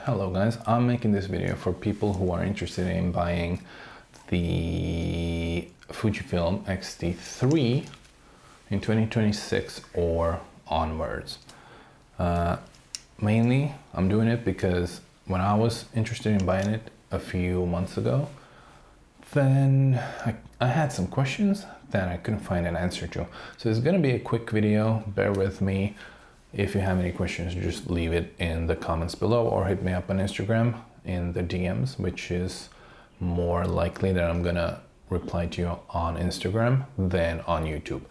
Hello guys, I'm making this video for people who are interested in buying the Fujifilm X-T3 in 2026 or onwards. Mainly, I'm doing it because when I was interested in buying it a few months ago, then I had some questions that I couldn't find an answer to. So it's gonna be a quick video, bear with me. If you have any questions, just leave it in the comments below or hit me up on Instagram in the DMs, which is more likely that I'm gonna reply to you on Instagram than on YouTube.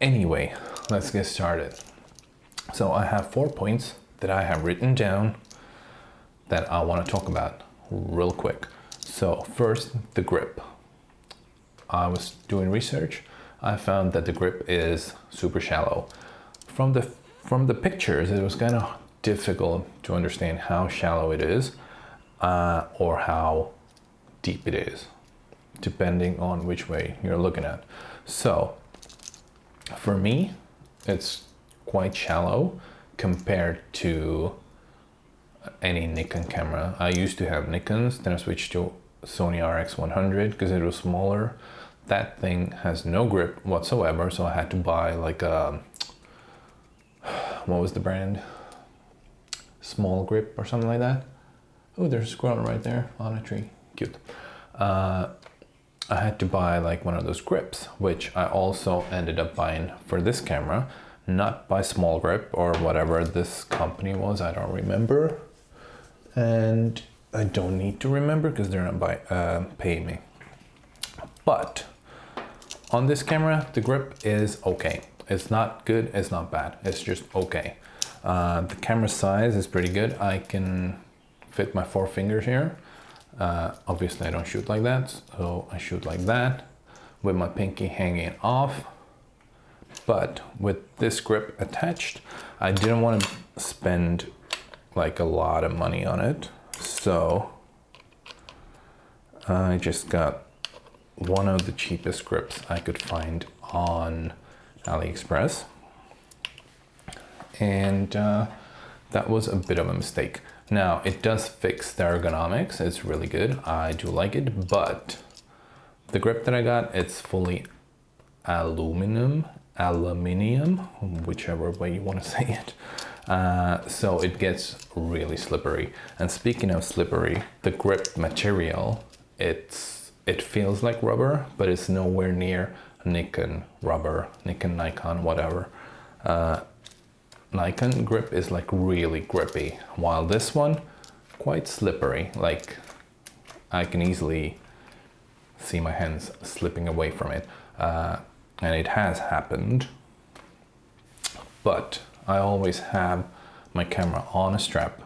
Anyway, let's get started. So I have 4 points that I have written down that I want to talk about real quick. So first, the grip. I was doing research. I found that the grip is super shallow. From the pictures, it was kind of difficult to understand how shallow it is or how deep it is, depending on which way you're looking at. So for me, it's quite shallow compared to any Nikon camera. I used to have Nikons, then I switched to Sony RX100 because it was smaller. That thing has no grip whatsoever, so I had to buy like a, what was the brand? Small Grip or something like that. Oh, there's a squirrel right there on a tree. Cute. I had to buy like one of those grips, which I also ended up buying for this camera, not by Small Grip or whatever this company was. I don't remember, and I don't need to remember because they're not paying me. But on this camera, the grip is okay. It's not good, it's not bad, it's just okay. The camera size is pretty good. I can fit my 4 fingers here. Obviously I don't shoot like that, so I shoot like that with my pinky hanging off. But with this grip attached, I didn't want to spend like a lot of money on it. So I just got one of the cheapest grips I could find on AliExpress, and that was a bit of a mistake. Now it does fix the ergonomics, it's really good, I do like it, but the grip that I got, it's fully aluminium, whichever way you want to say it. So it gets really slippery. And speaking of slippery, the grip material, it feels like rubber, but it's nowhere near Nikon rubber, Nikon, whatever. Nikon grip is like really grippy, while this one, quite slippery. Like I can easily see my hands slipping away from it. And it has happened, but I always have my camera on a strap.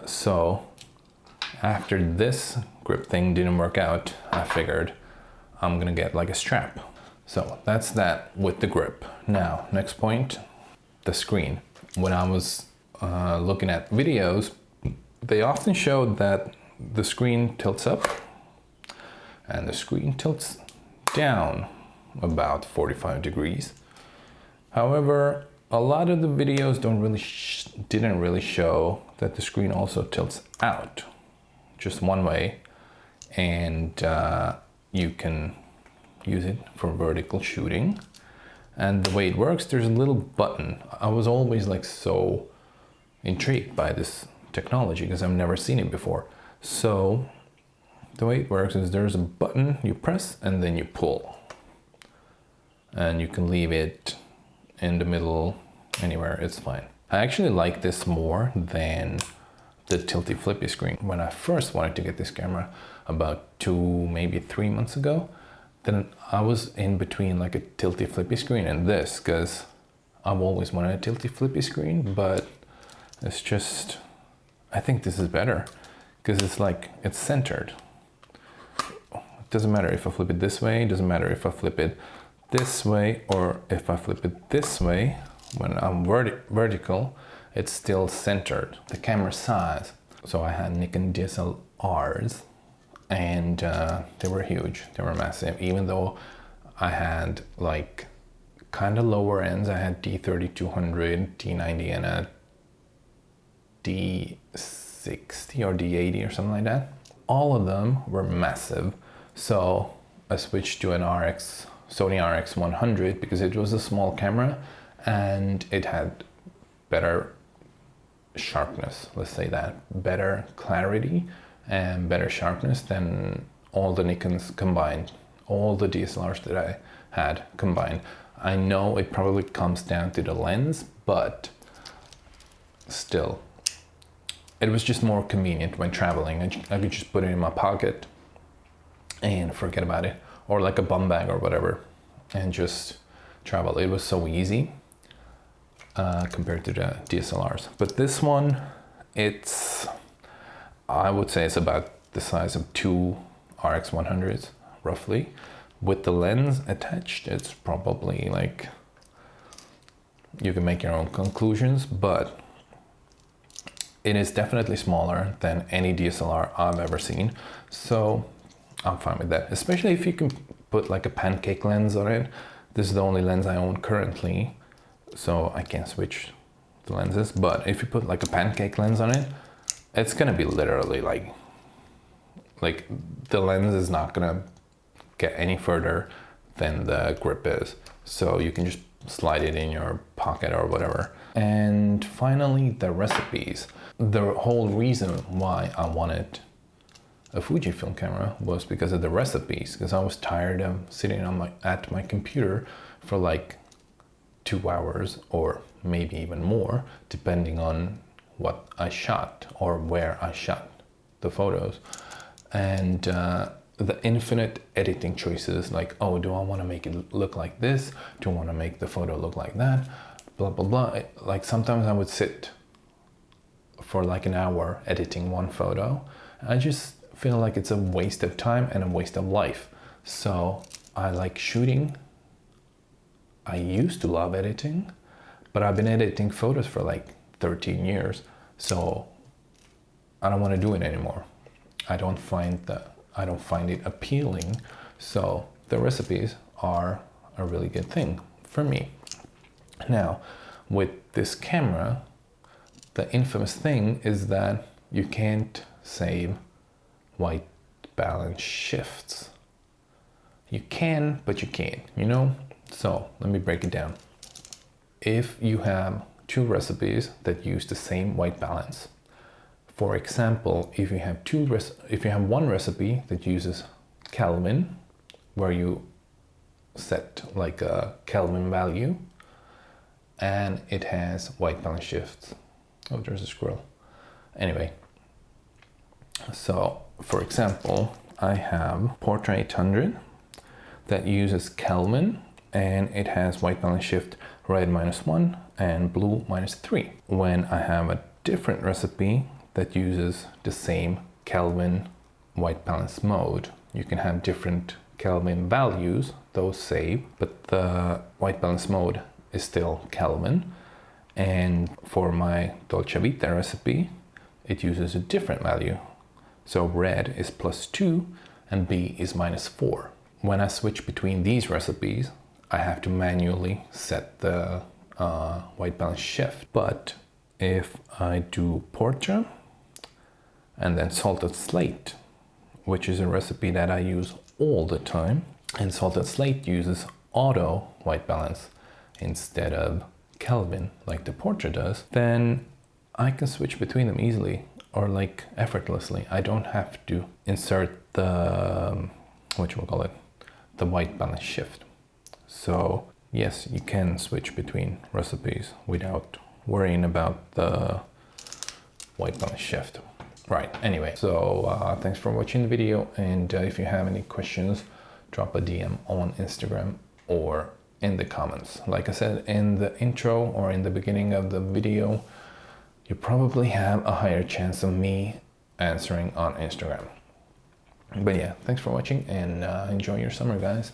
So after this grip thing didn't work out, I figured I'm gonna get like a strap. So that's that with the grip. Now, next point, the screen. When I was looking at videos, they often showed that the screen tilts up and the screen tilts down about 45 degrees. However, a lot of the videos didn't really show that the screen also tilts out just one way, and you can use it for vertical shooting. And the way it works, there's a little button. I was always like so intrigued by this technology because I've never seen it before. So the way it works is there's a button you press and then you pull, and you can leave it in the middle, anywhere, it's fine. I actually like this more than the tilty flippy screen. When I first wanted to get this camera about 2, maybe 3 months ago, then I was in between like a tilty flippy screen and this, because I've always wanted a tilty flippy screen, but it's just, I think this is better because it's like, it's centered. It doesn't matter if I flip it this way, it doesn't matter if I flip it this way or if I flip it this way. When I'm vertical, it's still centered. The camera size. So I had Nikon DSLRs, and they were huge, they were massive. Even though I had like kind of lower ends, I had D3200, D90 and a D6 D60 or D80 or something like that. All of them were massive. So I switched to an Sony RX 100 because it was a small camera and it had better sharpness, let's say that, better clarity and better sharpness than all the Nikons combined, all the DSLRs that I had combined. I know it probably comes down to the lens, but still, it was just more convenient when traveling. I could just put it in my pocket and forget about it, or like a bum bag or whatever, and just travel. It was so easy compared to the DSLRs. But this one, I would say it's about the size of two RX 100s, roughly. With the lens attached, it's probably like, you can make your own conclusions, but it is definitely smaller than any DSLR I've ever seen. So I'm fine with that, especially if you can put like a pancake lens on it. This is the only lens I own currently, so I can't switch the lenses. But if you put like a pancake lens on it, it's gonna be literally like the lens is not gonna get any further than the grip is. So you can just slide it in your pocket or whatever. And finally, the recipes. The whole reason why I wanted a Fujifilm camera was because of the recipes, because I was tired of sitting at my computer for like 2 hours or maybe even more, depending on what I shot or where I shot the photos. And the infinite editing choices, like, oh, do I want to make it look like this? Do I want to make the photo look like that? Blah, blah, blah. Like sometimes I would sit for like an hour editing one photo. I just feel like it's a waste of time and a waste of life. So I like shooting. I used to love editing, but I've been editing photos for like 13 years. So I don't want to do it anymore. I don't find it appealing. So the recipes are a really good thing for me. Now, with this camera, the infamous thing is that you can't save white balance shifts. You can, but you can't, you know? So let me break it down. If you have two recipes that use the same white balance, for example, if you have one recipe that uses Kelvin, where you set like a Kelvin value, and it has white balance shifts. Oh, there's a squirrel. Anyway, so for example, I have Portra 800 that uses Kelvin, and it has white balance shift red -1 and blue -3. When I have a different recipe that uses the same Kelvin white balance mode, you can have different Kelvin values, those save, but the white balance mode is still Kelvin. And for my Dolce Vita recipe, it uses a different value. So red is +2 and B is -4. When I switch between these recipes, I have to manually set the white balance shift. But if I do Portra and then salted slate, which is a recipe that I use all the time, and salted slate uses auto white balance instead of Kelvin like the Portra does, then I can switch between them easily or like effortlessly. I don't have to insert the the white balance shift. So yes, you can switch between recipes without worrying about the white balance shift. Right, anyway, so thanks for watching the video, and if you have any questions, drop a DM on Instagram or in the comments. Like I said in the intro or in the beginning of the video, you probably have a higher chance of me answering on Instagram. But yeah, thanks for watching, and enjoy your summer, guys.